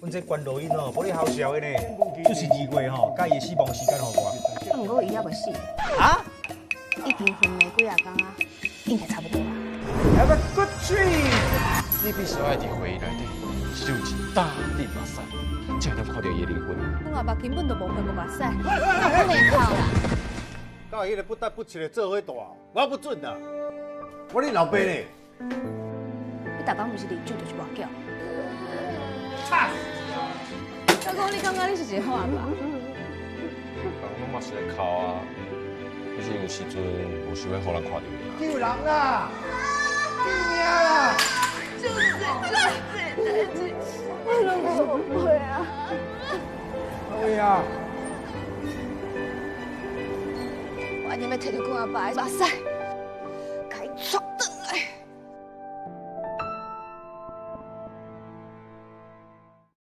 阮这关录音哦，无你好笑的呢。就是2月吼，甲伊死亡时间互我。啊，不过伊还未死，啊已经昏迷几啊天啊，应该差不多啦。 ？Have a good dream。你必须爱伫回忆内底收集大地目屎，才能看到伊的灵魂。我阿爸根本就无分无目屎，我袂哭啦。甲迄个不得不起的做伙大，我不准啦。我你老爸呢？你逐工毋是啉酒就是外叫。操！老公，你感觉你是一个好阿爸？我嘛是会哭啊，可是有时阵无想要互人看到伊。救人啦！救命啦！我拢无会啊。哎呀！我安尼要摕到我阿爸的目屎。